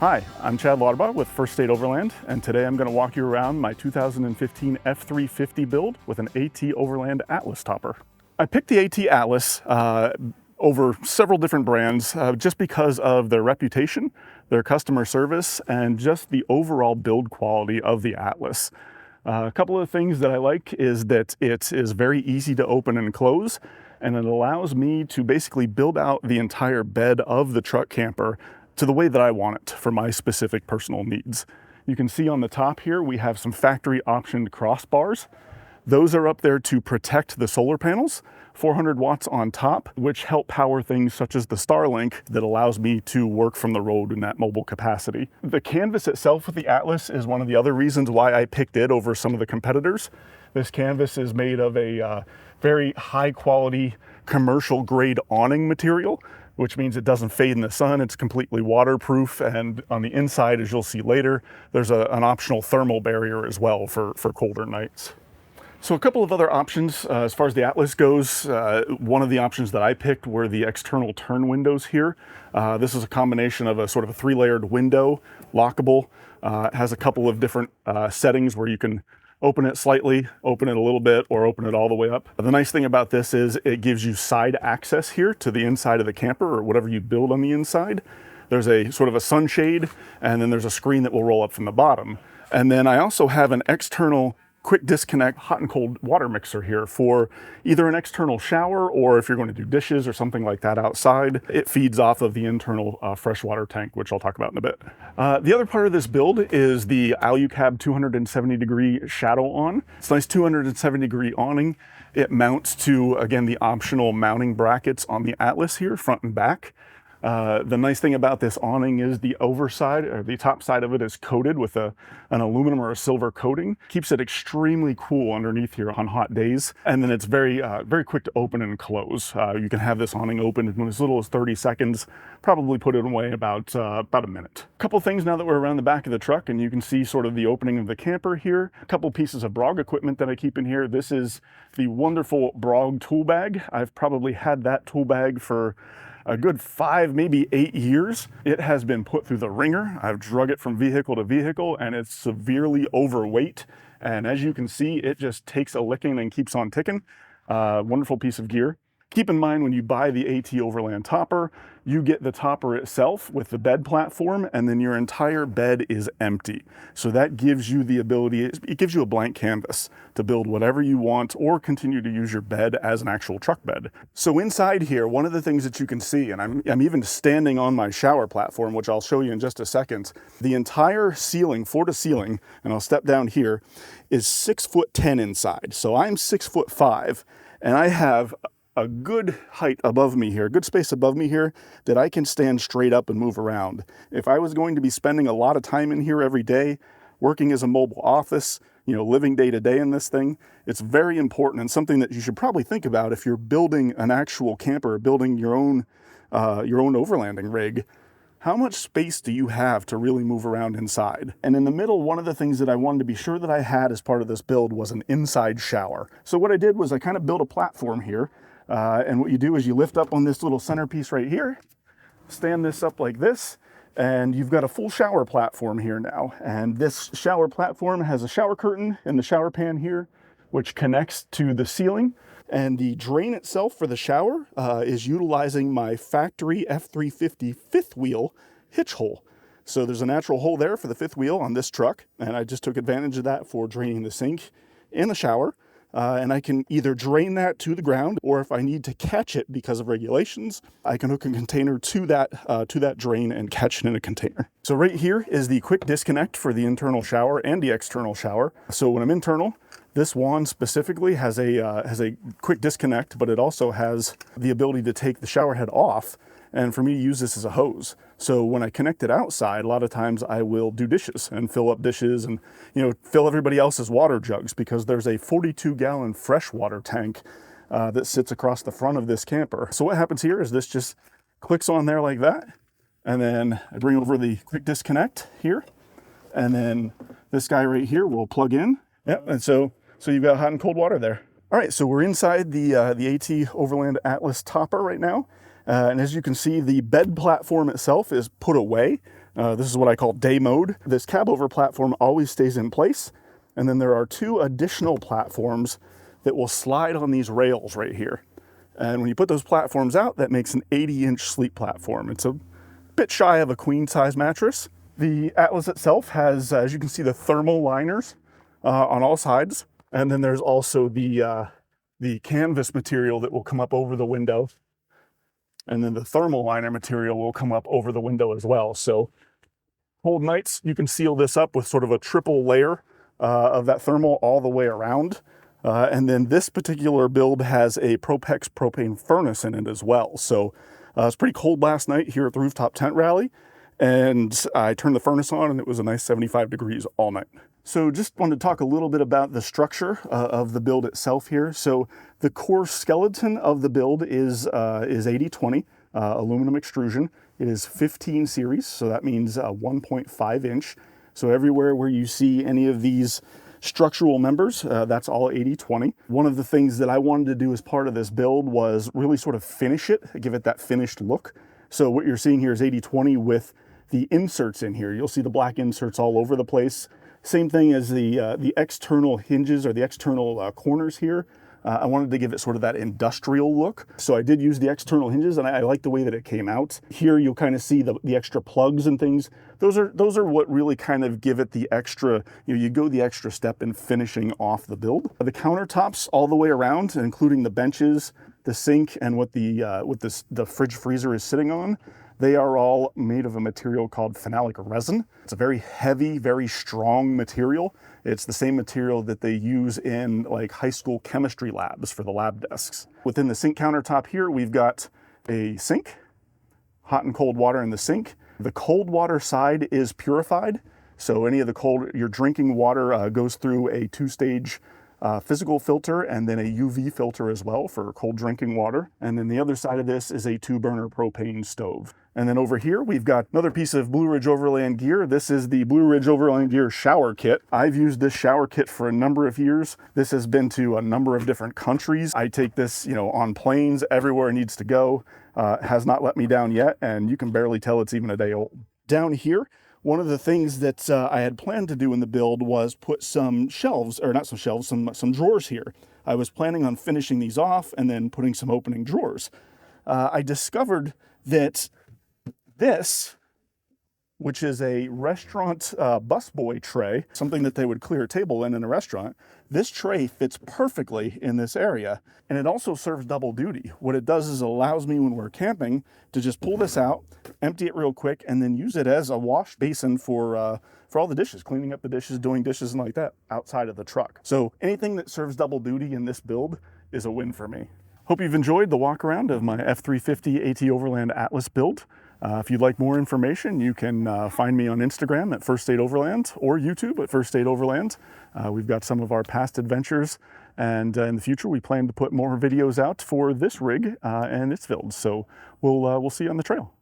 Hi, I'm Chad Lauterbaugh with First State Overland, and today I'm going to walk you around my 2015 F350 build with an AT Overland Atlas topper. I picked the AT Atlas over several different brands just because of their reputation, their customer service, and just the overall build quality of the Atlas. A couple of things that I like is that it is very easy to open and close, and it allows me to basically build out the entire bed of the truck camper to the way that I want it for my specific personal needs. You can see on the top here, we have some factory optioned crossbars. Those are up there to protect the solar panels, 400 watts on top, which help power things such as the Starlink that allows me to work from the road in that mobile capacity. The canvas itself with the Atlas is one of the other reasons why I picked it over some of the competitors. This canvas is made of a very high quality commercial grade awning material, which means it doesn't fade in the sun. It's completely waterproof, and on the inside, as you'll see later, there's an optional thermal barrier as well for colder nights. So a couple of other options as far as the Atlas goes. One of the options that I picked were the external turn windows here. This is a combination of a sort of a three-layered window, lockable. It has a couple of different settings where you can open it slightly, open it a little bit, or open it all the way up. The nice thing about this is it gives you side access here to the inside of the camper or whatever you build on the inside. There's a sort of a sunshade, and then there's a screen that will roll up from the bottom. And then I also have an external quick disconnect hot and cold water mixer here for either an external shower, or if you're going to do dishes or something like that outside, it feeds off of the internal freshwater tank, which I'll talk about in a bit. The other part of this build is the Alu-Cab 270-degree Shadow Awning. It's a nice 270-degree awning. It mounts to, again, the optional mounting brackets on the Atlas here, front and back. The nice thing about this awning is the overside, or the top side of it, is coated with an aluminum or a silver coating. Keeps it extremely cool underneath here on hot days. And then it's very quick to open and close. You can have this awning open in as little as 30 seconds, probably put it away about a minute. A couple things now that we're around the back of the truck, and you can see sort of the opening of the camper here. A couple pieces of Brog equipment that I keep in here. This is the wonderful Brog tool bag. I've probably had that tool bag for a good 5, maybe 8 years. It has been put through the ringer. I've drug it from vehicle to vehicle, and it's severely overweight. And as you can see, it just takes a licking and keeps on ticking. Wonderful piece of gear. Keep in mind when you buy the AT Overland topper, you get the topper itself with the bed platform, and then your entire bed is empty. So that gives you the ability, it gives you a blank canvas to build whatever you want or continue to use your bed as an actual truck bed. So inside here, one of the things that you can see, and I'm even standing on my shower platform, which I'll show you in just a second, the entire ceiling, floor to ceiling, and I'll step down here, is 6'10" inside. So I'm 6'5", and I have a good height above me here, good space above me here that I can stand straight up and move around. If I was going to be spending a lot of time in here every day, working as a mobile office, living day to day in this thing, it's very important and something that you should probably think about if you're building an actual camper, building your own overlanding rig. How much space do you have to really move around inside? And in the middle, one of the things that I wanted to be sure that I had as part of this build was an inside shower. So what I did was I kind of built a platform here. And what you do is you lift up on this little centerpiece right here, stand this up like this, and you've got a full shower platform here now. And this shower platform has a shower curtain in the shower pan here, which connects to the ceiling. And the drain itself for the shower is utilizing my factory F350 fifth wheel hitch hole. So there's a natural hole there for the fifth wheel on this truck, and I just took advantage of that for draining the sink and the shower. And I can either drain that to the ground, or if I need to catch it because of regulations, I can hook a container to that drain and catch it in a container. So right here is the quick disconnect for the internal shower and the external shower. So when I'm internal, this wand specifically has a quick disconnect, but it also has the ability to take the shower head off, and for me to use this as a hose. So when I connect it outside, a lot of times I will do dishes and fill up dishes and fill everybody else's water jugs, because there's a 42-gallon freshwater tank that sits across the front of this camper. So what happens here is this just clicks on there like that, and then I bring over the quick disconnect here, and then this guy right here will plug in. Yep, and so you've got hot and cold water there. All right, so we're inside the AT Overland Atlas topper right now. And as you can see, the bed platform itself is put away. This is what I call day mode. This cab over platform always stays in place. And then there are 2 additional platforms that will slide on these rails right here. And when you put those platforms out, that makes an 80-inch sleep platform. It's a bit shy of a queen size mattress. The Atlas itself has, as you can see, the thermal liners on all sides. And then there's also the canvas material that will come up over the window. And then the thermal liner material will come up over the window as well. So cold nights, you can seal this up with sort of a triple layer of that thermal all the way around. And then this particular build has a Propex propane furnace in it as well. So it was pretty cold last night here at the rooftop tent rally. And I turned the furnace on and it was a nice 75 degrees all night. So just wanted to talk a little bit about the structure of the build itself here. So the core skeleton of the build is 80/20 aluminum extrusion. It is 15 series, so that means 1.5 inch. So everywhere where you see any of these structural members, that's all 80/20. One of the things that I wanted to do as part of this build was really sort of finish it, give it that finished look. So what you're seeing here is 80/20 with the inserts in here. You'll see the black inserts all over the place. Same thing as the external hinges or the external corners here. I wanted to give it sort of that industrial look. So I did use the external hinges and I like the way that it came out. Here you'll kind of see the extra plugs and things. Those are what really kind of give it the extra, you go the extra step in finishing off the build. The countertops all the way around, including the benches, the sink, and what the fridge freezer is sitting on, they are all made of a material called phenolic resin. It's a very heavy, very strong material. It's the same material that they use in like high school chemistry labs for the lab desks. Within the sink countertop here, we've got a sink, hot and cold water in the sink. The cold water side is purified. So any of the cold, your drinking water goes through a 2-stage physical filter and then a UV filter as well for cold drinking water. And then the other side of this is a 2-burner propane stove. And then over here, we've got another piece of Blue Ridge Overland gear. This is the Blue Ridge Overland gear shower kit. I've used this shower kit for a number of years. This has been to a number of different countries. I take this, on planes everywhere it needs to go. Has not let me down yet, and you can barely tell it's even a day old. Down here, one of the things that I had planned to do in the build was put some shelves, or not some shelves, some drawers here. I was planning on finishing these off and then putting some opening drawers. I discovered that this, which is a restaurant busboy tray, something that they would clear a table in a restaurant, this tray fits perfectly in this area. And it also serves double duty. What it does is it allows me when we're camping to just pull this out, empty it real quick, and then use it as a wash basin for all the dishes, cleaning up the dishes, doing dishes and like that outside of the truck. So anything that serves double duty in this build is a win for me. Hope you've enjoyed the walk around of my F350 AT Overland Atlas build. If you'd like more information, you can find me on Instagram at First State Overland or YouTube at First State Overland. We've got some of our past adventures, and in the future we plan to put more videos out for this rig and its builds. So we'll see you on the trail.